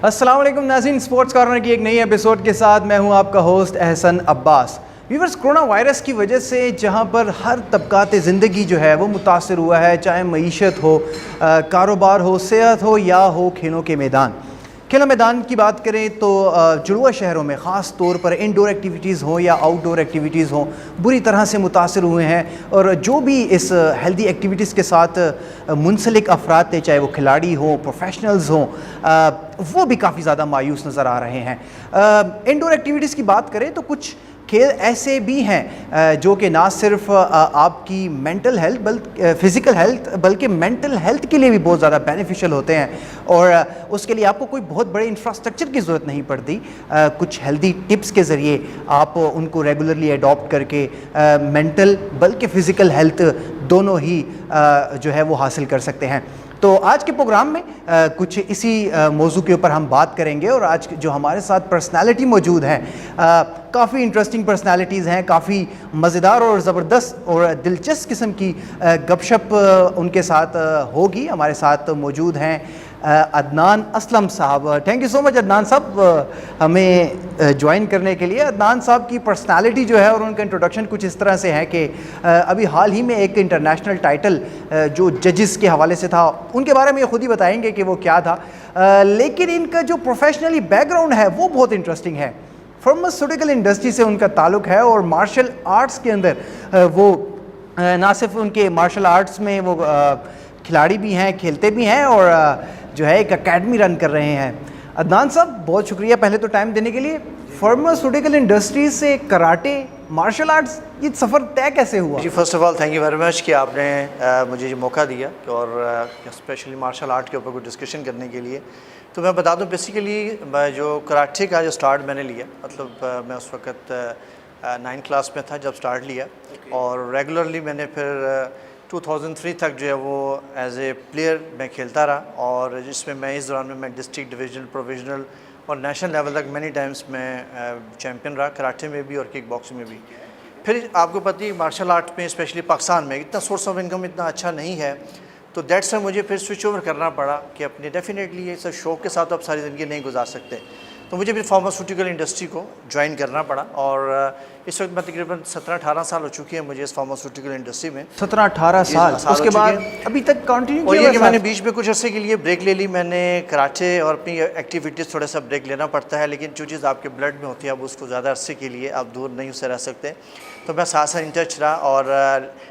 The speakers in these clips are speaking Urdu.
السلام علیکم ناظرین، اسپورٹس کارنر کی ایک نئی ایپیسوڈ کے ساتھ میں ہوں آپ کا ہوسٹ احسن عباس۔ ویورز، کرونا وائرس کی وجہ سے جہاں پر ہر طبقات زندگی جو ہے وہ متاثر ہوا ہے، چاہے معیشت ہو، کاروبار ہو، صحت ہو یا ہو کھیلوں کے میدان۔ کھیلوں میدان کی بات کریں تو جڑواں شہروں میں خاص طور پر انڈور ایکٹیویٹیز ہوں یا آؤٹ ڈور ایکٹیویٹیز ہوں بری طرح سے متاثر ہوئے ہیں، اور جو بھی اس ہیلدی ایکٹیویٹیز کے ساتھ منسلک افراد تھے، چاہے وہ کھلاڑی ہوں، پروفیشنلز ہوں، وہ بھی کافی زیادہ مایوس نظر آ رہے ہیں۔ انڈور ایکٹیویٹیز کی بات کریں تو کچھ کھیل ایسے بھی ہیں جو کہ نہ صرف آپ کی مینٹل ہیلتھ فزیکل ہیلتھ بلکہ مینٹل ہیلتھ کے لیے بھی بہت زیادہ بینیفیشل ہوتے ہیں، اور اس کے لیے آپ کو کوئی بہت بڑے انفراسٹرکچر کی ضرورت نہیں پڑتی۔ کچھ ہیلدی ٹپس کے ذریعے آپ ان کو ریگولرلی اڈاپٹ کر کے مینٹل بلکہ فزیکل ہیلتھ دونوں ہی جو ہے وہ حاصل کر سکتے ہیں۔ تو آج کے پروگرام میں کچھ اسی موضوع کے اوپر ہم بات کریں گے، اور آج جو ہمارے ساتھ پرسنالٹی موجود ہیں، کافی انٹرسٹنگ پرسنالٹیز ہیں، کافی مزیدار اور زبردست اور دلچسپ قسم کی گپ شپ ان کے ساتھ ہوگی۔ ہمارے ساتھ موجود ہیں عدنان اسلم صاحب۔ تھینک یو سو مچ عدنان صاحب ہمیں جوائن کرنے کے لیے۔ عدنان صاحب کی پرسنالٹی جو ہے اور ان کا انٹروڈکشن کچھ اس طرح سے ہے کہ ابھی حال ہی میں ایک انٹرنیشنل ٹائٹل جو ججز کے حوالے سے تھا، ان کے بارے میں یہ خود ہی بتائیں گے کہ وہ کیا تھا، لیکن ان کا جو پروفیشنلی بیک گراؤنڈ ہے وہ بہت انٹرسٹنگ ہے۔ فارماسیوٹیکل انڈسٹری سے ان کا تعلق ہے، اور مارشل آرٹس کے اندر وہ نہ صرف ان کے مارشل آرٹس میں وہ کھلاڑی بھی ہیں، کھیلتے بھی ہیں، اور جو ہے ایک اکیڈمی رن کر رہے ہیں۔ عدنان صاحب بہت شکریہ پہلے تو ٹائم دینے کے لیے۔ فارماسیوٹیکل انڈسٹری سے کراٹے، مارشل آرٹس، یہ سفر طے کیسے ہوا؟ جی، first of all thank you very much کہ آپ نے مجھے یہ موقع دیا اور اسپیشلی مارشل آرٹ کے اوپر کوئی ڈسکشن کرنے کے لیے۔ تو میں بتا دوں بیسیکلی جو کراٹے کا جو سٹارٹ میں نے لیا، مطلب میں اس وقت 9 کلاس میں تھا جب سٹارٹ لیا، اور ریگولرلی میں نے پھر 2003 تک جو ہے وہ ایز اے پلیئر میں کھیلتا رہا، اور جس میں اس دوران میں ڈسٹرکٹ، ڈویژنل، پروویژنل اور نیشنل لیول تک مینی ٹائمز میں چیمپئن رہا، کراٹے میں بھی اور کک باکسنگ میں بھی۔ پھر آپ کو پتہ ہی مارشل آرٹ میں اسپیشلی پاکستان میں اتنا سورس آف انکم اتنا اچھا نہیں ہے، تو دیٹس سے مجھے پھر سوئچ اوور کرنا پڑا کہ اپنے ڈیفینیٹلی یہ سب شوق کے ساتھ آپ ساری زندگی نہیں گزار سکتے، تو مجھے پھر فارماسیوٹیکل انڈسٹری کو جوائن کرنا پڑا، اور اس وقت میں تقریباً 17-18 سال ہو چکی ہے مجھے اس فارماسیوٹیکل انڈسٹری میں۔ 17-18 سال اس کے بعد ابھی تک کنٹینیو اور کیا؟ یہ کہ میں نے بیچ میں کچھ عرصے کے لیے بریک لے لی، میں نے کراٹے اور اپنی ایکٹیویٹیز تھوڑا سا بریک لینا پڑتا ہے، لیکن جو چیز آپ کے بلڈ میں ہوتی ہے اب اس کو زیادہ عرصے کے لیے آپ دور نہیں اس سے رہ سکتے، تو میں ساتھ ساتھ ان ٹچ رہا، اور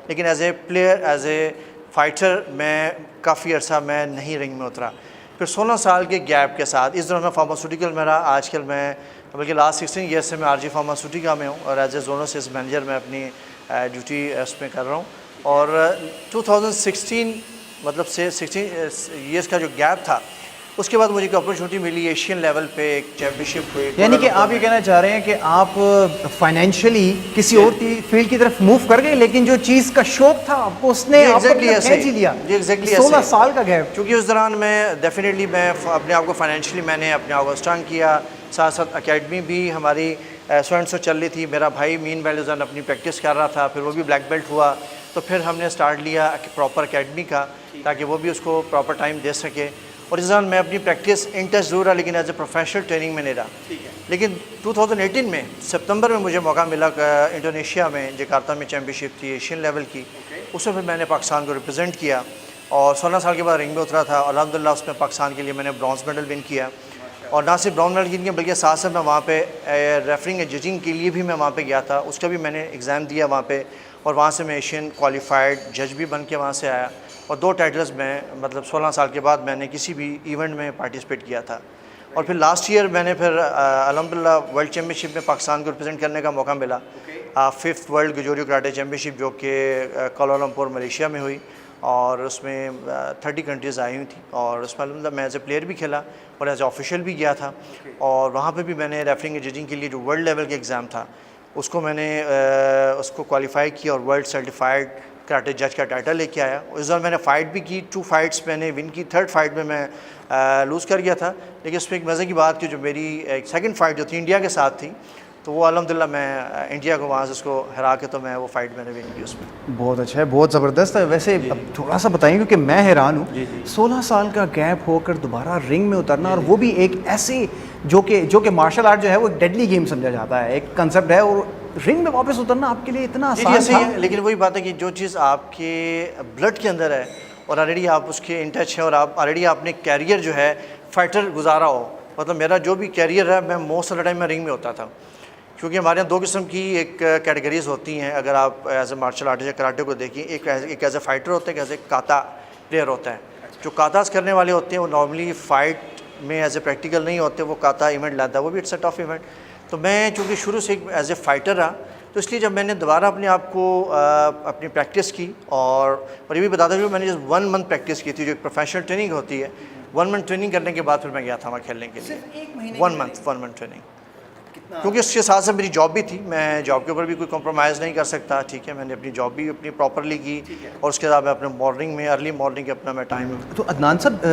لیکن as a player, as a fighter میں کافی عرصہ میں نہیں رنگ میں اترا۔ پھر 16 سال کے گیپ کے ساتھ اس دوران میں فارماسیوٹیکل میں رہا، آج کل میں بلکہ لاسٹ 16 ایئر سے میں RG فارماسیوٹیکا میں ہوں، اور as a zonal sales manager میں اپنی ڈیوٹی اس میں کر رہا ہوں۔ اور 2016 مطلب سے 16 ایئرس کا جو گیپ تھا، اس کے بعد مجھے ایک اپرچونیٹی ملی ایشین لیول پہ ایک چیمپئن شپ۔ یعنی کہ آپ یہ کہنا چاہ رہے ہیں کہ آپ فائنینشلی کسی اور فیلڈ کی طرف موو کر گئے، لیکن جو چیز کا شوق تھا آپ کو اس نے آپ کو کھینچ ہی لیا۔ جی ایگزیکٹلی 16 سال کا گیپ، کیونکہ اس دوران میں ڈیفینیٹلی میں اپنے آپ کو فائنینشلی میں نے اپنے آپ کو اسٹرانگ کیا، ساتھ ساتھ اکیڈمی بھی ہماری سو چل رہی تھی، میرا بھائی مین بیلزن اپنی پریکٹس کر رہا تھا، پھر وہ بھی بلیک بیلٹ ہوا، تو پھر ہم نے سٹارٹ لیا پراپر اکیڈمی کا تاکہ وہ بھی اس کو پراپر ٹائم دے سکے، اور اس دوران میں اپنی پریکٹس انٹچ ضرور رہا لیکن ایز اے پروفیشنل ٹریننگ میں نہیں رہا۔ لیکن 2018 میں سپتمبر میں مجھے موقع ملا انڈونیشیا میں جکارتا میں چیمپئن شپ تھی ایشین لیول کی، اس میں پھر میں نے پاکستان کو ریپرزینٹ کیا، اور 16 سال کے بعد رنگ میں اترا تھا، الحمدللہ اس میں پاکستان کے لیے میں نے برانز میڈل ون کیا، اور نہ صرف برانز میڈل کیا بلکہ ساتھ ساتھ میں وہاں پہ ریفرنگ ججنگ کے لیے بھی میں وہاں پہ گیا تھا، اس کا بھی میں نے ایگزام دیا وہاں پہ، اور وہاں سے میں ایشین کوالیفائڈ جج بھی بن کے وہاں سے آیا، اور 2 ٹائٹلز میں مطلب 16 سال کے بعد میں نے کسی بھی ایونٹ میں پارٹیسپیٹ کیا تھا۔ اور پھر لاسٹ ایئر میں نے پھر الحمدللہ ورلڈ چیمپئن شپ میں پاکستان کو ریپرزینٹ کرنے کا موقع ملا، 5th ورلڈ گجوریو کراٹے چیمپئن شپ جو کہ کوالالمپور ملیشیا میں ہوئی، اور اس میں 30 کنٹریز آئی ہوئی تھیں، اور اس میں الحمدللہ میں ایز اے پلیئر بھی کھیلا اور ایز اے آفیشیل بھی گیا تھا، اور وہاں پہ بھی میں نے ریفرنگ ججنگ کے لیے جو ورلڈ لیول کے ایگزام تھا اس کو میں نے اس کو کوالیفائی کیا، اور ورلڈ سرٹیفائڈ کراٹے جج کا ٹائٹل لے کے آیا۔ اس دوران میں نے فائٹ بھی کی، 2 فائٹس میں نے ون کی، 3rd فائٹ میں لوز کر گیا تھا، لیکن اس میں ایک مزے کی بات کہ جو میری ایک 2nd فائٹ جو تھی انڈیا کے ساتھ تھی، تو وہ الحمدللہ میں انڈیا کو وہاں سے اس کو ہرا کے تو میں وہ فائٹ میں نے ون کی اس میں. بہت اچھا ہے, بہت زبردست ہے. ویسے اب تھوڑا سا بتائیں کیونکہ میں حیران ہوں, 16 سال کا گیپ ہو کر دوبارہ رنگ میں اترنا, اور وہ بھی ایک ایسے جو کہ مارشل آرٹ جو ہے وہ ڈیڈلی گیم سمجھا جاتا ہے, ایک کنسیپٹ ہے, اور رنگ میں واپس اترنا آپ کے لیے اتنا آسان تھا؟ لیکن وہی بات ہے کہ جو چیز آپ کے بلڈ کے اندر ہے اور آلریڈی آپ اس کے ان ٹچ ہیں, اور آپ آلریڈی آپ نے کیریئر جو ہے فائٹر گزارا ہو, مطلب میرا جو بھی کیریئر ہے میں موسٹ آف دا ٹائم میں رنگ میں ہوتا تھا, کیونکہ ہمارے یہاں 2 قسم کی ایک کیٹیگریز ہوتی ہیں. اگر آپ ایز اے مارشل آرٹسٹ یا کراٹے کو دیکھیں, ایک ایز اے فائٹر ہوتا ہے, ایک ایز اے کاتا پلیئر ہوتا ہے. جو کاتاز کرنے والے ہوتے ہیں وہ نارملی فائٹ میں ایز اے پریکٹیکل نہیں ہوتے, وہ کاتا ایونٹ لاتا ہے, وہ بھی اٹس اے ٹف ایونٹ. تو میں چونکہ شروع سے ایز اے فائٹر رہا, تو اس لیے جب میں نے دوبارہ اپنے آپ کو اپنی پریکٹس کی, اور یہ بھی بتاتا ہوں میں نے جس 1 منتھ پریکٹس کی تھی, جو ایک پروفیشنل ٹریننگ ہوتی ہے, 1 منتھ ٹریننگ کرنے کے بعد پھر میں گیا تھا وہاں کھیلنے کے لیے. 1 منتھ ٹریننگ, کیونکہ اس کے ساتھ ساتھ میری جاب بھی تھی, میں جاب کے اوپر بھی کوئی کمپرومائز نہیں کر سکتا. ٹھیک ہے, میں نے اپنی جاب بھی اپنی پراپرلی کی, اور اس کے بعد میں اپنے مارننگ میں ارلی مارننگ اپنا میں ٹائم. تو عدنان صاحب,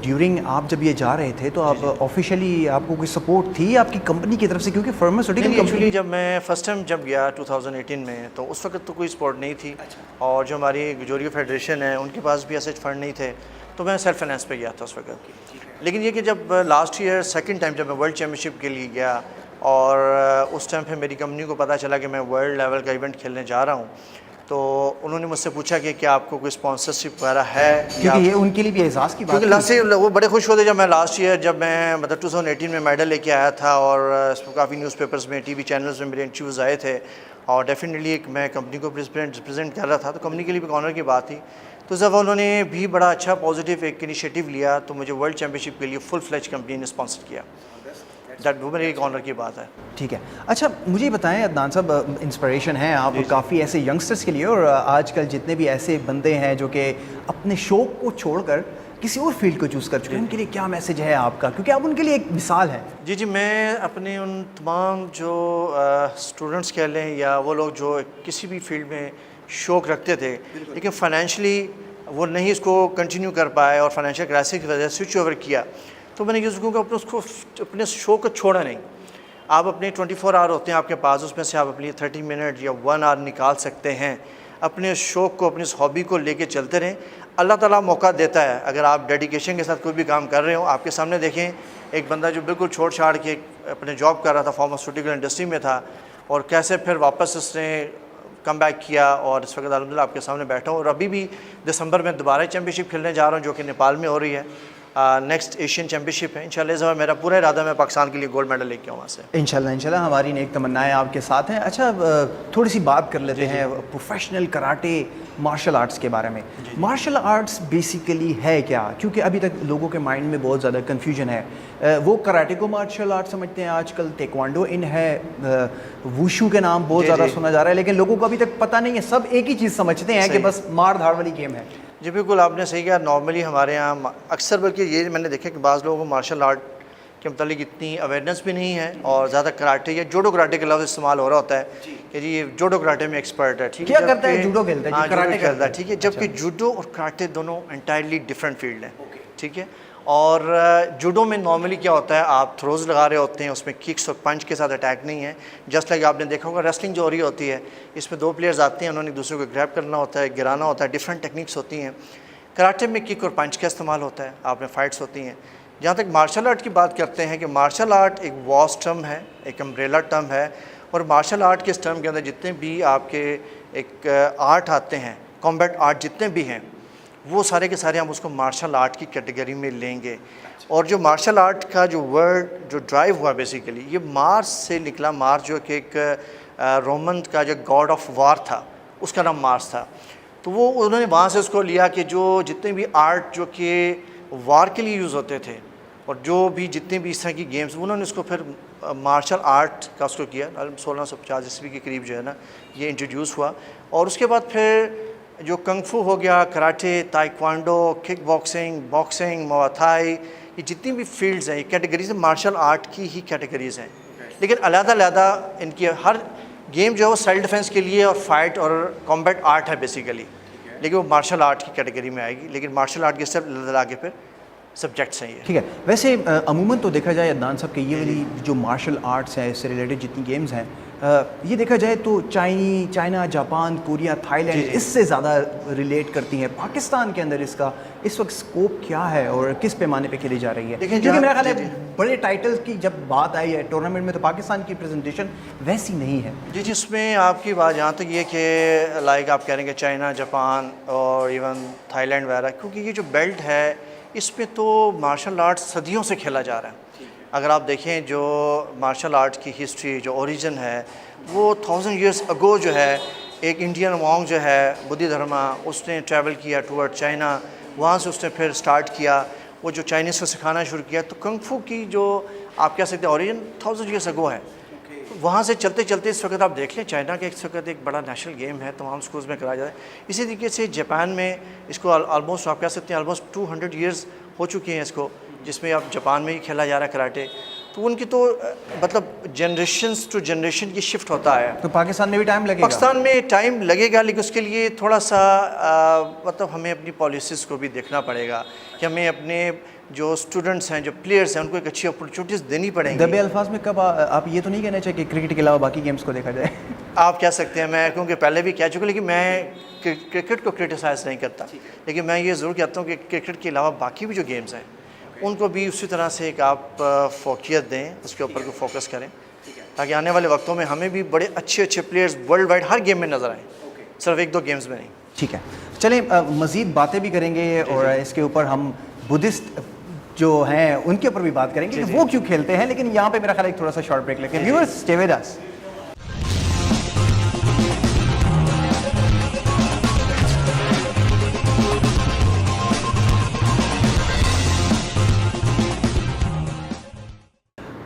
ڈیورنگ آپ جب یہ جا رہے تھے تو آپ آفیشیلی آپ کو کوئی سپورٹ تھی آپ کی کمپنی کی طرف سے, کیونکہ فارماسیوٹیکل ایکچولی جب میں فرسٹ ٹائم جب گیا 2018 میں, تو اس وقت تو کوئی سپورٹ نہیں تھی, اور جو ہماری گجوریو فیڈریشن ہے ان کے پاس بھی ایسے فنڈ نہیں تھے, تو میں سیلف فائنینس پہ گیا تھا اس وقت. لیکن یہ کہ جب لاسٹ ایئر سیکنڈ ٹائم جب میں ورلڈ چیمپئن شپ کے لیے گیا, اور اس ٹائم پہ میری کمپنی کو پتہ چلا کہ میں ورلڈ لیول کا ایونٹ کھیلنے جا رہا ہوں, تو انہوں نے مجھ سے پوچھا کہ کیا آپ کو کوئی اسپانسرشپ وغیرہ ہے, کیونکہ یہ ان کے لیے بھی اعزاز کی بات ہے. کیونکہ لاسٹ ایئر وہ بڑے خوش ہوتے جب میں لاسٹ ایئر جب میں مطلب 2018 میں میڈل لے کے آیا تھا, اور اس میں کافی نیوز پیپرز میں ٹی وی چینلز میں میرے انٹرویوز آئے تھے, اور ڈیفینیٹلی ایک میں کمپنی کو ریپرزینٹ کر رہا تھا, تو کمپنی کے لیے بھی آنر کی بات تھی. تو جب انہوں نے بھی بڑا اچھا پازیٹیو ایک انیشیٹو لیا, تو مجھے ورلڈ چیمپئن شپ کے لیے فل فلیج کمپنی نے اسپانسر کیا. وہ میرے ایک آنر کی بات ہے. ٹھیک ہے, اچھا مجھے بتائیں عدنان صاحب, انسپریشن ہیں آپ کافی ایسے ینگسٹرس کے لیے, اور آج کل جتنے بھی ایسے بندے ہیں جو کہ اپنے شوق کو چھوڑ کر کسی اور فیلڈ کو چوز کر چکے ہیں, ان کے لیے کیا میسج ہے آپ کا, کیونکہ آپ ان کے لیے ایک مثال ہیں؟ جی میں اپنے ان تمام جو اسٹوڈنٹس کہہ لیں, یا وہ لوگ جو کسی بھی فیلڈ میں شوق رکھتے تھے لیکن فائنینشلی وہ نہیں اس کو کنٹینیو کر پائے, اور فائنینشیل کرائسس کی وجہ سے سوئچ اوور کیا, تو میں نے یہ کہوں کہ اپنے شوق کو چھوڑا نہیں. آپ اپنے 24 آور ہوتے ہیں آپ کے پاس, اس میں سے آپ اپنی 30 منٹ یا 1 آور نکال سکتے ہیں, اپنے شوق کو, اپنی اس ہابی کو لے کے چلتے رہیں. اللہ تعالیٰ موقع دیتا ہے, اگر آپ ڈیڈیکیشن کے ساتھ کوئی بھی کام کر رہے ہو. آپ کے سامنے دیکھیں ایک بندہ جو بالکل چھوڑ چھاڑ کے اپنے جاب کر رہا تھا, فارماسیوٹیکل انڈسٹری میں تھا, اور کیسے پھر واپس اس نے کم بیک کیا, اور اس وقت الحمدللہ آپ کے سامنے بیٹھا ہوں. اور ابھی بھی دسمبر میں دوبارہ چیمپئن شپ کھیلنے جا رہا ہوں, جو کہ نیپال میں ہو رہی ہے. نیکسٹ ایشین چیمپئن شپ ہے انشاءاللہ. اس بار میرا پورا ارادہ میں پاکستان کے لیے گولڈ میڈل لے کے آؤں وہاں سے انشاءاللہ. ہماری نیک تمنائیں آپ کے ساتھ ہیں. اچھا تھوڑی سی بات کر لیتے ہیں پروفیشنل کراٹے مارشل آرٹس کے بارے میں. مارشل آرٹس بیسیکلی ہے کیا, کیونکہ ابھی تک لوگوں کے مائنڈ میں بہت زیادہ کنفیوژن ہے. وہ کراٹے کو مارشل آرٹ سمجھتے ہیں, آج کل ٹیکوانڈو ان ہے, ووشو کے نام بہت زیادہ سنا جا رہا ہے, لیکن لوگوں کو ابھی تک پتہ نہیں ہے, سب ایک ہی چیز سمجھتے ہیں کہ بس مار دھاڑ والی گیم ہے. جی بالکل آپ نے صحیح کہا. نارملی ہمارے یہاں اکثر, بلکہ یہ میں نے دیکھا کہ بعض لوگوں کو مارشل آرٹ کے متعلق اتنی اویئرنیس بھی نہیں ہے, اور زیادہ کراٹے یا جوڈو کراٹے کے لفظ استعمال ہو رہا ہوتا ہے کہ جی یہ جوڈو کراٹے میں ایکسپرٹ ہے. ٹھیک ہے, کیا کرتا ہے, جوڈو کھیلتا ہے, کراٹے کھیلتا ہے. ٹھیک ہے, جبکہ جوڈو اور کراٹے دونوں انٹائرلی ڈفرینٹ فیلڈ ہیں. ٹھیک ہے, اور جوڈو میں نارملی کیا ہوتا ہے, آپ تھروز لگا رہے ہوتے ہیں, اس میں ککس اور پنچ کے ساتھ اٹیک نہیں ہے. جسٹ لائک آپ نے دیکھا ہوگا ریسلنگ جو ہو رہی ہوتی ہے, اس میں 2 پلیئرز آتے ہیں, انہوں نے ایک دوسرے کو گریب کرنا ہوتا ہے, گرانا ہوتا ہے, ڈفرینٹ ٹیکنیکس ہوتی ہیں. کراٹے میں کک اور پنچ کا استعمال ہوتا ہے, آپ میں فائٹس ہوتی ہیں. جہاں تک مارشل آرٹ کی بات کرتے ہیں کہ مارشل آرٹ ایک واسٹ ٹرم ہے, ایک امبریلا ٹرم ہے, اور مارشل آرٹ کے اس ٹرم کے اندر جتنے بھی آپ کے ایک آرٹ آتے ہیں, کمبیٹ آرٹ جتنے بھی ہیں, وہ سارے کے سارے ہم اس کو مارشل آرٹ کی کیٹیگری میں لیں گے. اور جو مارشل آرٹ کا جو ورڈ جو ڈرائیو ہوا بیسیکلی, یہ مارس سے نکلا. مارس جو کہ ایک رومن کا جو گاڈ آف وار تھا, اس کا نام مارس تھا. تو وہ انہوں نے وہاں سے اس کو لیا کہ جو جتنے بھی آرٹ جو کہ وار کے لیے یوز ہوتے تھے, اور جو بھی جتنے بھی اس طرح کی گیمز, انہوں نے اس کو پھر مارشل آرٹ کا اس کو کیا. 1650 عیسوی کے قریب جو ہے نا یہ انٹروڈیوس ہوا. اور اس کے بعد پھر جو کنگ فو ہو گیا, karate, taekwondo, kickboxing, Muay Thai, یہ جتنی بھی فیلڈز ہیں, یہ کیٹیگریز مارشل آرٹ کی ہی کیٹیگریز ہیں. لیکن علیحدہ علیحدہ ان کی ہر گیم جو ہے وہ سیلف ڈیفینس کے لیے اور فائٹ اور کمبیٹ آرٹ ہے بیسیکلی, لیکن وہ مارشل آرٹ کی کیٹیگری میں آئے گی. لیکن مارشل آرٹ کے اسٹیپ آگے پھر سبجیکٹس ہیں یہ. ٹھیک ہے. ویسے عموماً تو دیکھا جائے عدنان صاحب کہ یہ والی جو مارشل آرٹس ہیں اس سے ریلیٹڈ جتنی گیمز ہیں یہ دیکھا جائے تو China, Japan, Korea, Thailand اس سے زیادہ ریلیٹ کرتی ہیں. پاکستان کے اندر اس کا اس وقت اسکوپ کیا ہے اور کس پیمانے پہ کھیلی جا رہی ہے؟ کیونکہ میرا خیال ہے بڑے ٹائٹل کی جب بات آئی ہے ٹورنامنٹ میں تو پاکستان کی پریزنٹیشن ویسی نہیں ہے. جی اس میں آپ کی بات جہاں تک یہ کہ لائک آپ کہہ رہے ہیں کہ چائنا، جاپان اور ایون تھائی لینڈ وغیرہ، کیونکہ یہ جو بیلٹ ہے اس پہ تو مارشل آرٹ صدیوں سے کھیلا جا رہا ہے. اگر آپ دیکھیں جو مارشل آرٹ کی ہسٹری جو اوریجن ہے وہ 1000 ایئرس اگو جو ہے ایک انڈین مونک جو ہے بدھی دھرما اس نے ٹریول کیا ٹورڈ چائنا، وہاں سے اس نے پھر سٹارٹ کیا وہ جو چائنیز کو سکھانا شروع کیا. تو کنگ فو کی جو آپ کہہ سکتے ہیں اوریجن 1000 ایئرس اگو ہے. وہاں سے چلتے چلتے اس وقت آپ دیکھ لیں چائنا کا اس وقت ایک بڑا نیشنل گیم ہے، تمام سکولز میں کرایا جاتا ہے. اسی طریقے سے جاپان میں اس کو آلموسٹ آپ کہہ سکتے ہیں آلموسٹ 200 ایئرس ہو چکی ہیں اس کو، جس میں اب جاپان میں ہی کھیلا جا رہا ہے کراٹے. تو ان کی تو مطلب جنریشنز ٹو جنریشن کی شفٹ ہوتا ہے. تو پاکستان میں بھی ٹائم لگے گا؟ پاکستان میں ٹائم لگے گا، لیکن اس کے لیے تھوڑا سا مطلب ہمیں اپنی پالیسیز کو بھی دیکھنا پڑے گا کہ ہمیں اپنے جو اسٹوڈنٹس ہیں جو پلیئرس ہیں ان کو ایک اچھی اپرچونیٹیز دینی پڑیں گی. دبے الفاظ میں کب آپ یہ تو نہیں کہنا چاہیے کہ کرکٹ کے علاوہ باقی گیمز کو دیکھا جائے؟ آپ کہہ سکتے ہیں، میں کیونکہ پہلے بھی کہہ چکا، لیکن میں کرکٹ کو کرٹیسائز نہیں کرتا، لیکن میں یہ ضرور کہتا ہوں کہ کرکٹ کے علاوہ باقی بھی جو گیمز ہیں ان کو بھی اسی طرح سے ایک آپ فوقیت دیں، اس کے اوپر کو فوکس کریں تاکہ آنے والے وقتوں میں ہمیں بھی بڑے اچھے اچھے پلیئرز ورلڈ وائڈ ہر گیم میں نظر آئیں، صرف ایک دو گیمز میں نہیں. ٹھیک ہے، چلیں مزید باتیں بھی کریں گے اور اس کے اوپر ہم بدھسٹ جو ہیں ان کے اوپر بھی بات کریں گے کہ وہ کیوں کھیلتے ہیں. لیکن یہاں پہ میرا خیال ہے ایک تھوڑا سا شارٹ بریک لیتے ہیں. Viewers stay with us.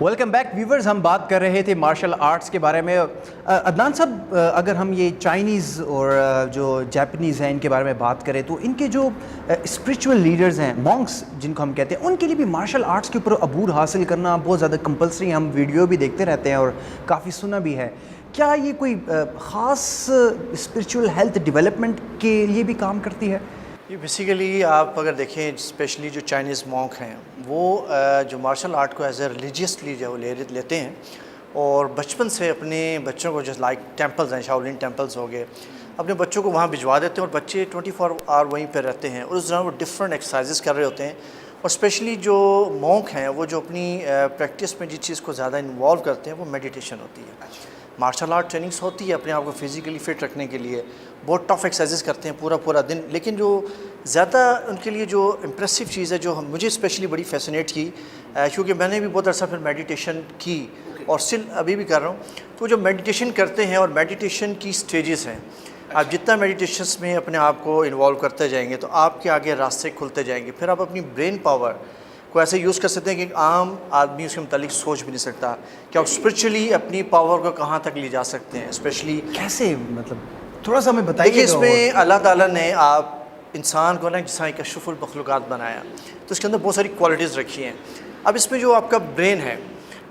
Welcome back viewers. ہم بات کر رہے تھے مارشل آرٹس کے بارے میں. عدنان صاحب اگر ہم یہ چائنیز اور جو جاپنیز ہیں ان کے بارے میں بات کریں تو ان کے جو اسپریچول لیڈرز ہیں، مونکس جن کو ہم کہتے ہیں، ان کے لیے بھی مارشل آرٹس کے اوپر عبور حاصل کرنا بہت زیادہ کمپلسری ہے. ہم ویڈیو بھی دیکھتے رہتے ہیں اور کافی سنا بھی ہے. کیا یہ کوئی خاص اسپریچول ہیلتھ ڈیولپمنٹ کے لیے بھی کام کرتی ہے؟ یہ بیسیکلی آپ اگر دیکھیں اسپیشلی جو چائنیز مونک ہیں وہ جو مارشل آرٹ کو ایز اے ریلیجیسلی جو لیتے ہیں اور بچپن سے اپنے بچوں کو جیسے لائک ٹیمپلز ہیں، شاولین ٹیمپلز ہو گئے، اپنے بچوں کو وہاں بھجوا دیتے ہیں اور بچے 24 آور وہیں پہ رہتے ہیں اور اس دوران وہ ڈفرینٹ ایکسرسائزز کر رہے ہوتے ہیں. اور اسپیشلی جو مونک ہیں وہ جو اپنی پریکٹس میں جس چیز کو زیادہ انوالو کرتے ہیں وہ میڈیٹیشن ہوتی ہے. مارشل آرٹ ٹریننگس ہوتی ہے اپنے آپ کو فزیکلی فٹ رکھنے کے لیے، بہت ٹف ایکسرسائزز کرتے ہیں پورا دن. لیکن جو زیادہ ان کے لیے جو امپریسو چیز ہے جو مجھے اسپیشلی بڑی فیسنیٹ کی، کیونکہ میں نے بھی بہت عرصہ پھر میڈیٹیشن کی اور اسٹل ابھی بھی کر رہا ہوں، تو جو میڈیٹیشن کرتے ہیں اور میڈیٹیشن کی سٹیجز ہیں، آپ جتنا میڈیٹیشنس میں اپنے آپ کو انوالو کرتے جائیں گے تو آپ کے آگے راستے کھلتے جائیں گے. پھر آپ اپنی برین پاور کو ایسے یوز کر سکتے ہیں کہ ایک عام آدمی اس کے متعلق سوچ بھی نہیں سکتا کہ آپ اسپرچولی اپنی پاور کو کہاں تک لے جا سکتے ہیں. اسپیشلی کیسے، مطلب تھوڑا سا ہمیں بتائیے. دیکھیے اس میں اللہ تعالیٰ نے آپ انسان کو نا جس طرح ایک اشرف المخلوقات بنایا تو اس کے اندر بہت ساری کوالٹیز رکھی ہیں. اب اس میں جو آپ کا برین ہے،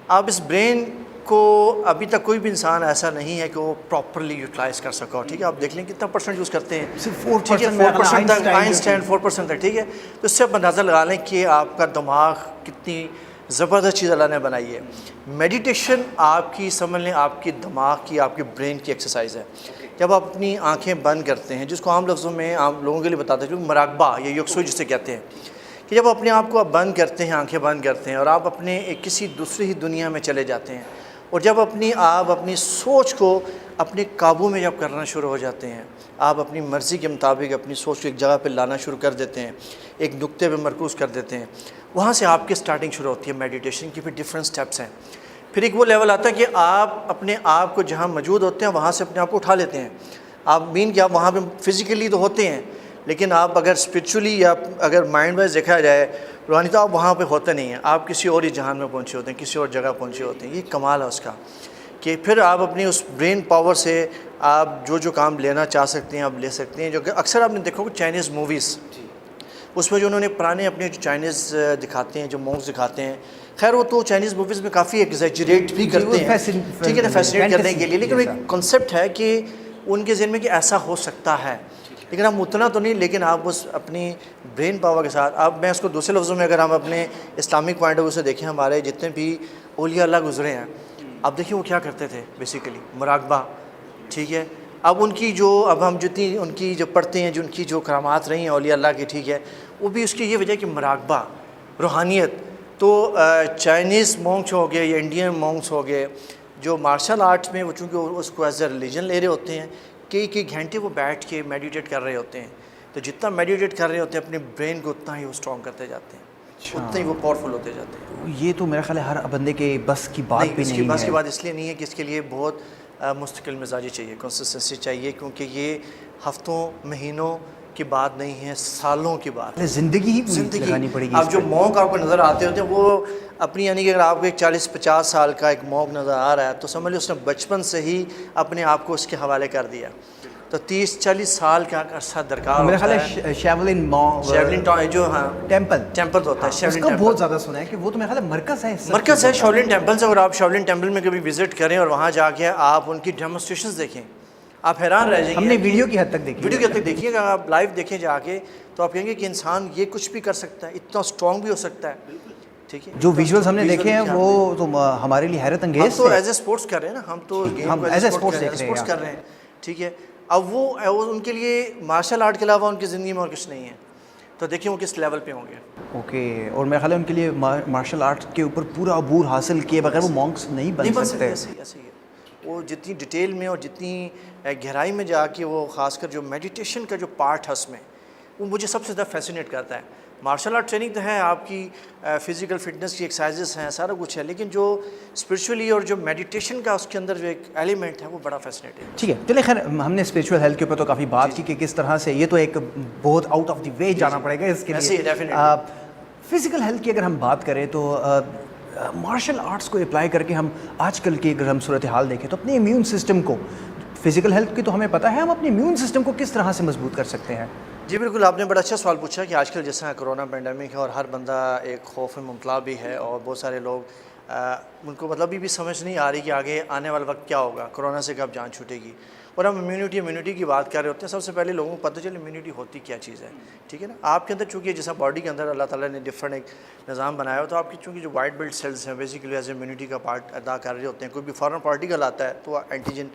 آپ اس برین کو ابھی تک کوئی بھی انسان ایسا نہیں ہے کہ وہ پراپرلی یوٹیلائز کر سکا. ٹھیک ہے، آپ دیکھ لیں کتنا پرسنٹ یوز کرتے ہیں، صرف 4% تک، آئنسٹائن 4% تک. ٹھیک ہے، تو اس سے آپ اندازہ لگا لیں کہ آپ کا دماغ کتنی زبردست چیز اللہ نے بنائی ہے. میڈیٹیشن آپ کی سمجھ لیں آپ کی دماغ کی، آپ کے برین کی ایکسرسائز ہے. جب آپ اپنی آنکھیں بند کرتے ہیں، جس کو عام لفظوں میں عام لوگوں کے لیے بتاتے ہیں جو مراقبہ یا یکسوئی جسے کہتے ہیں، کہ جب اپنے آپ کو آپ بند کرتے ہیں، آنکھیں بند کرتے ہیں اور آپ اپنے ایک کسی دوسری ہی دنیا میں چلے جاتے ہیں اور جب آپ اپنی سوچ کو اپنے قابو میں جب کرنا شروع ہو جاتے ہیں، آپ اپنی مرضی کے مطابق اپنی سوچ کو ایک جگہ پہ لانا شروع کر دیتے ہیں، ایک نقطے پہ مرکوز کر دیتے ہیں، وہاں سے آپ کی سٹارٹنگ شروع ہوتی ہے میڈیٹیشن کی. پھر ڈفرینٹ سٹیپس ہیں. پھر ایک وہ لیول آتا ہے کہ آپ اپنے آپ کو جہاں موجود ہوتے ہیں وہاں سے اپنے آپ کو اٹھا لیتے ہیں. آپ مین کہ آپ وہاں پہ فزیکلی تو ہوتے ہیں لیکن آپ اگر اسپرچولی یا اگر مائنڈ وائز دیکھا جائے روحانی تو آپ وہاں پہ ہوتے نہیں ہیں، آپ کسی اور ہی جہان میں پہنچے ہوتے ہیں، کسی اور جگہ پہنچے ہوتے ہیں. یہ کمال ہے اس کا کہ پھر آپ اپنی اس برین پاور سے آپ جو کام لینا چاہ سکتے ہیں آپ لے سکتے ہیں. جو کہ اکثر آپ نے دیکھو کہ چائنیز موویز اس میں جو انہوں نے پرانے اپنے جو چائنیز دکھاتے ہیں، جو مونکس دکھاتے ہیں، خیر وہ تو چائنیز موویز میں کافی ایگزیجریٹ بھی کرتے ہیں، ٹھیک ہے نا، فیسنیٹ کرنے کے لیے. لیکن ایک کنسیپٹ ہے کہ ان کے ذہن میں کہ ایسا ہو سکتا ہے. لیکن ہم اتنا تو نہیں، لیکن آپ اس اپنی برین پاور کے ساتھ، اب میں اس کو دوسرے لفظوں میں اگر ہم اپنے اسلامک پوائنٹ آف ویو سے دیکھیں، ہمارے جتنے بھی اولیاء اللہ گزرے ہیں، اب دیکھیں وہ کیا کرتے تھے بیسیکلی مراقبہ، ٹھیک ہے. اب ان کی جو، اب ہم جتنی ان کی جو پڑھتے ہیں، جو ان کی جو کرامات رہی ہیں اولیاء اللہ کی، ٹھیک ہے، وہ بھی اس کی یہ وجہ کہ مراقبہ، روحانیت. تو چائنیز مونکس ہو گئے یا انڈین مونکس ہو گئے، جو مارشل آرٹس میں وہ چونکہ اس کو ایز اے ریلیجن لے رہے ہوتے ہیں، کئی گھنٹے وہ بیٹھ کے میڈیٹیٹ کر رہے ہوتے ہیں. تو جتنا میڈیٹیٹ کر رہے ہوتے ہیں اپنے برین کو اتنا ہی وہ اسٹرانگ کرتے جاتے ہیں، اتنا ہی وہ پاورفل ہوتے جاتے ہیں. یہ تو میرا خیال ہے ہر بندے کے بس کی بات بھی اس کی نہیں بس ہے. کی بات اس لیے نہیں ہے کہ اس کے لیے بہت مستقل مزاجی چاہیے، کنسسٹنسی چاہیے، کیونکہ یہ ہفتوں مہینوں کی بات نہیں ہے، سالوں کی بات ہے. زندگی ہی پوری لگانی پڑے گی. اب جو مونک آپ کو نظر آتے ہوتے ہیں وہ اپنی، یعنی کہ اگر آپ کو ایک 40-50 سال کا ایک مونک نظر آ رہا ہے تو سمجھ لیں اس نے بچپن سے ہی اپنے آپ کو اس کے حوالے کر دیا. تو 30-40 سال کا عرصہ درکار میرا ہوتا خیال ہے. ہے شیولن مونک جو ہاں ٹیمپل ہوتا ہے، اس شیولن کا ٹیمپل بہت زیادہ سنا ہے کہ وہ تو میرا خیال ہے مرکز ہے. مرکز ہے شاولن ٹیمپل سے. اور آپ شاولن ٹیمپل میں کبھی وزٹ کریں اور وہاں جا کے آپ ان کی ڈیمونسٹریشنز دیکھیں، آپ حیران رہ جائیں گے. ہم نے ویڈیو کی حد تک دیکھی، ویڈیو کی حد تک دیکھیے گا، آپ لائیو دیکھیں جا کے تو آپ کہیں گے کہ انسان یہ کچھ بھی کر سکتا ہے، اتنا اسٹرانگ بھی ہو سکتا ہے. ٹھیک ہے، جو ویژولز ہم نے دیکھے ہیں وہ تو ہمارے لیے حیرت انگیز ہم تو ایز اے اسپورٹس کر رہے ہیں نا، ہم تو گیم کو ایز اے اسپورٹس کر رہے ہیں. ٹھیک ہے، اب وہ ان کے لیے مارشل آرٹ کے علاوہ ان کی زندگی میں اور کچھ نہیں ہے. تو دیکھیں وہ کس لیول پہ ہوں گے. اوکے. اور میرا خیال ہے ان کے لیے مارشل آرٹ کے اوپر پورا عبور حاصل کیے بغیر وہ مونکس نہیں بن سکتے. ایسے ہی ہے. وہ جتنی ڈیٹیل میں اور جتنی گہرائی میں جا کے وہ خاص کر جو میڈیٹیشن کا جو پارٹ ہے اس میں، وہ مجھے سب سے زیادہ فیسینیٹ کرتا ہے. مارشل آرٹ ٹریننگ تو ہے، آپ کی فزیکل فٹنس کی ایکسرسائزز ہیں، سارا کچھ ہے، لیکن جو اسپریچولی اور جو میڈیٹیشن کا اس کے اندر جو ایک ایلیمنٹ ہے وہ بڑا فیسینیٹ ہے. ٹھیک ہے، چلے خیر ہم نے اسپریچول ہیلتھ کے اوپر تو کافی بات کی کہ کس طرح سے یہ تو ایک بہت آؤٹ آف دی وے جانا پڑے گا اس کے لیے. فزیکل ہیلتھ کی اگر ہم بات کریں تو مارشل آرٹس کو اپلائی کر کے ہم آج کل کی اگر ہم صورتحال دیکھیں تو اپنے امیون سسٹم کو، فزیکل ہیلتھ کی تو ہمیں پتہ ہے، ہم اپنے امیون سسٹم کو کس طرح سے مضبوط کر سکتے ہیں؟ جی بالکل، آپ نے بڑا اچھا سوال پوچھا کہ آج کل جیسا کرونا پینڈیمک ہے اور ہر بندہ ایک خوف میں مبتلا بھی ہے، اور بہت سارے لوگ ان کو مطلب بھی سمجھ نہیں آ رہی کہ آگے آنے والا وقت کیا ہوگا، کرونا سے کب جان چھوٹے گی. اور ہم امیونٹی کی بات کر رہے ہوتے ہیں. سب سے پہلے لوگوں کو پتہ چلے امیونٹی ہوتی کیا چیز ہے. ٹھیک ہے نا، آپ کے اندر چونکہ جیسا باڈی کے اندر اللہ تعالیٰ نے ڈفرینٹ ایک نظام بنایا ہو، تو آپ کی چونکہ جو وائٹ بلڈ سیلز ہیں بیسیکلی ایز امیونٹی کا پارٹ ادا کر رہے ہوتے ہیں. کوئی بھی فارن پارٹیکل آتا ہے تو وہ اینٹیجن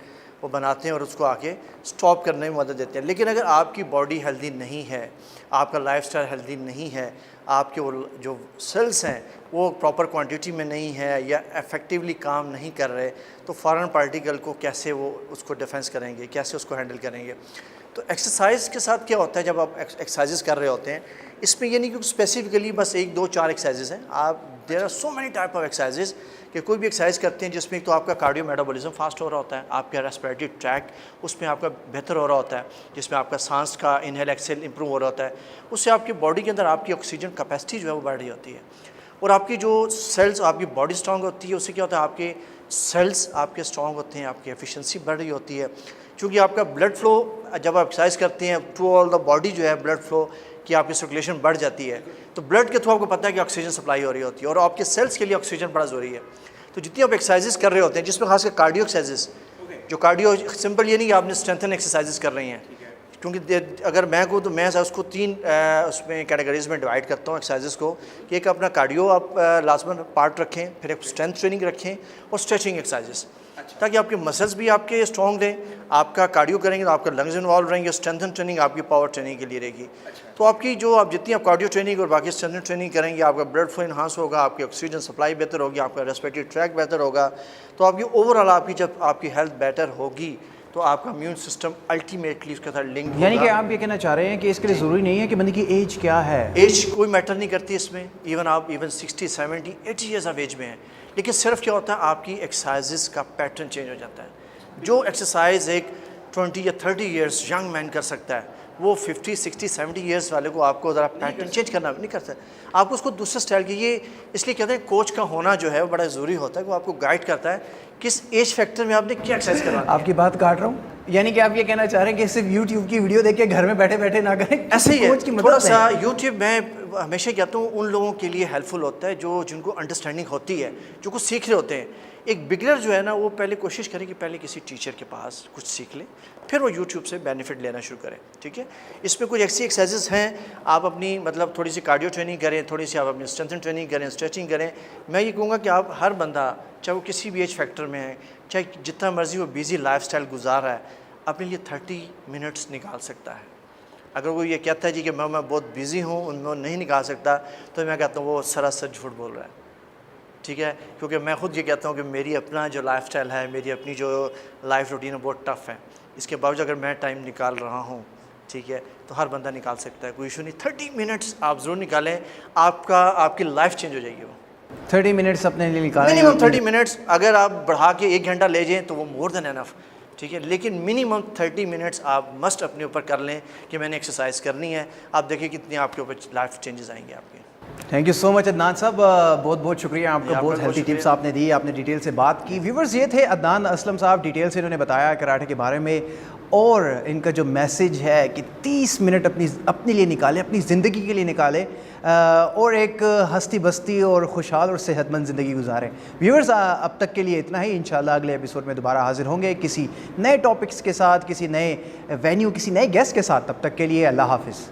وہ بناتے ہیں اور اس کو آ کے اسٹاپ کرنے میں مدد دیتے ہیں. لیکن اگر آپ کی باڈی ہیلدی نہیں ہے، آپ کا لائف اسٹائل ہیلدی نہیں ہے، آپ کے وہ جو سیلز ہیں وہ پراپر کوانٹٹی میں نہیں ہے یا افیکٹولی کام نہیں کر رہے، تو فارن پارٹیکل کو کیسے وہ اس کو ڈیفینس کریں گے، کیسے اس کو ہینڈل کریں گے. تو ایکسرسائز کے ساتھ کیا ہوتا ہے جب آپ ایکسرسائزز کر رہے ہوتے ہیں، اس میں یہ نہیں کہ اسپیسیفکلی بس 1-2-4 ایکسرسائزز ہیں. آپ there are so many type of exercises کہ کوئی بھی ایکسرسائز کرتے ہیں جس میں تو آپ کا کارڈیو میٹابولزم فاسٹ ہو رہا ہوتا ہے، آپ کا ریسپریٹری ٹریک اس میں آپ کا بہتر ہو رہا ہوتا ہے، جس میں آپ کا سانس کا انہیل ایکسیل امپروو ہو رہا ہوتا ہے. اس سے آپ کی باڈی کے اندر آپ کی آکسیجن کیپیسٹی جو ہے وہ بڑھ رہی ہوتی ہے. اور آپ کی جو سیلز، آپ کی باڈی اسٹرانگ ہوتی ہے، اس سے کیا ہوتا ہے آپ کے سیلز آپ کے اسٹرانگ ہوتے ہیں، آپ کی ایفیشنسی بڑھ رہی ہوتی ہے. چونکہ آپ کا بلڈ فلو جب آپ ایکسرسائز کرتے ہیں ٹو آل دا باڈی جو ہے بلڈ فلو کی آپ کی سرکولیشن بڑھ جاتی ہے، تو بلڈ کے تھرو آپ کو پتہ ہے کہ آکسیجن سپلائی ہو رہی ہوتی ہے، اور آپ کے سیلز کے لیے آکسیجن بڑا ضروری ہے. تو جتنی آپ ایکسرسائزز کر رہے ہوتے ہیں، جس میں خاص کر کارڈیو ایکسرسائزز، جو کارڈیو سمپل یہ نہیں کہ آپ نے اسٹرینتھن ایکسرسائزز کر رہی ہیں، کیونکہ اگر میں کو تو میں اس کو 3 اس میں کیٹیگریز میں ڈیوائڈ کرتا ہوں ایکسرسائزز کو، کہ ایک اپنا کارڈیو آپ لازماً پارٹ رکھیں، پھر ایک اسٹرینتھ ٹریننگ رکھیں اور اسٹریچنگ ایکسرسائزز، تاکہ آپ کے مسلس بھی آپ کے اسٹرانگ رہیں. آپ کا کارڈیو کریں گے تو آپ کا لنگز انوالو رہیں گے، اسٹرینتھن ٹریننگ آپ کی پاور ٹریننگ کے لیے رہے گی. تو آپ کی جو آپ جتنی آپ کارڈیو ٹریننگ اور باقی اسٹرینتھن ٹریننگ کریں گے، آپ کا بلڈ فلو انہانس ہوگا، آپ کی آکسیجن سپلائی بہتر ہوگی، آپ کا ریسپریٹری ٹریک بہتر ہوگا. تو آپ کی اوور آل آپ کی جب آپ کی ہیلتھ بیٹر ہوگی تو آپ کا امیون سسٹم الٹیمیٹلی اس کے ساتھ لنک ہوگا. یعنی کہ آپ یہ کہنا چاہ رہے ہیں کہ اس کے لیے ضروری نہیں ہے کہ بندے کی ایج کیا ہے، ایج کوئی میٹر نہیں کرتی اس میں. آپ 60 70 80 ایئرز آف ایج میں ہیں، لیکن صرف کیا ہوتا ہے آپ کی ایکسرسائزز کا پیٹرن چینج ہو جاتا ہے. جو ایکسرسائز ایک 20 یا 30 ایئرز ینگ مین کر سکتا ہے، وہ 50 60 70 ایئرز والے کو آپ کو ذرا پیٹرن چینج کرنا نہیں کرتا ہے. آپ کو اس کو دوسرے اسٹائل کی، یہ اس لیے کہتے ہیں کوچ کا ہونا جو ہے وہ بڑا ضروری ہوتا ہے، کہ وہ آپ کو گائیڈ کرتا ہے کس ایج فیکٹر میں آپ نے کیا ایکسرسائز کرنا ہے. آپ کی بات کاٹ رہا ہوں، یعنی کہ آپ یہ کہنا چاہ رہے ہیں کہ صرف یوٹیوب کی ویڈیو دیکھ کے گھر میں بیٹھے بیٹھے نہ کریں، ایسے ہی ہے. کوچ کی مدد تھوڑا سا یوٹیوب میں ہمیشہ کہتا ہوں ان لوگوں کے لیے ہیلپ فل ہوتا ہے جن کو انڈرسٹینڈنگ ہوتی ہے, جو کچھ سیکھ رہے ہوتے ہیں. ایک بگنر جو ہے نا وہ پہلے کوشش کرے کہ پہلے کسی ٹیچر کے پاس کچھ سیکھ لے, پھر وہ یوٹیوب سے بینیفٹ لینا شروع کریں. ٹھیک ہے, اس میں کچھ ایسی ایکسرسائزز ہیں, آپ اپنی مطلب تھوڑی سی کارڈیو ٹریننگ کریں, تھوڑی سی آپ اپنی اسٹرینتھ ٹریننگ کریں, اسٹریچنگ کریں. میں یہ کہوں گا کہ آپ ہر بندہ چاہے وہ کسی بھی ایج فیکٹر میں ہے, چاہے جتنا مرضی وہ بیزی لائف سٹائل گزار رہا ہے, اپنے لیے 30 منٹس نکال سکتا ہے. اگر وہ یہ کہتا ہے جی کہ میں بہت بیزی ہوں, ان میں نہیں نکال سکتا, تو میں کہتا ہوں وہ سراسر جھوٹ بول رہا ہے. ٹھیک ہے, کیونکہ میں خود یہ کہتا ہوں کہ میری اپنا جو لائف سٹائل ہے, میری اپنی جو لائف روٹین ہے بہت ٹف ہے. اس کے باوجود اگر میں ٹائم نکال رہا ہوں, ٹھیک ہے, تو ہر بندہ نکال سکتا ہے, کوئی ایشو نہیں. 30 منٹس آپ ضرور نکالیں, آپ کی لائف چینج ہو جائے گی. وہ 30 منٹس اپنے لیے نکالیں, منیمم 30 منٹس. اگر آپ بڑھا کے 1 گھنٹہ لے جائیں تو وہ مور دین انف. ٹھیک ہے, لیکن منیمم 30 منٹس آپ مسٹ اپنے اوپر کر لیں کہ میں نے ایکسرسائز کرنی ہے. آپ دیکھیں کتنی آپ کے اوپر لائف چینجز آئیں گے آپ کے. تھینک یو سو مچ عدنان صاحب, بہت بہت شکریہ آپ کا, بہت ہیلتھی ٹپس آپ نے دی, آپ نے ڈیٹیل سے بات کی. ویورز یہ تھے عدنان اسلم صاحب, ڈیٹیل سے انہوں نے بتایا کراٹے کے بارے میں, اور ان کا جو میسیج ہے کہ 30 منٹ اپنے لیے نکالیں, اپنی زندگی کے لیے نکالیں, اور ایک ہستی بستی اور خوشحال اور صحت مند زندگی گزاریں. ویورز اب تک کے لیے اتنا ہی. انشاءاللہ اگلے ایپیسوڈ میں دوبارہ حاضر ہوں گے کسی نئے ٹاپکس کے ساتھ, کسی نئے وینیو, کسی نئے گیسٹ کے ساتھ. تب تک کے لیے اللہ حافظ.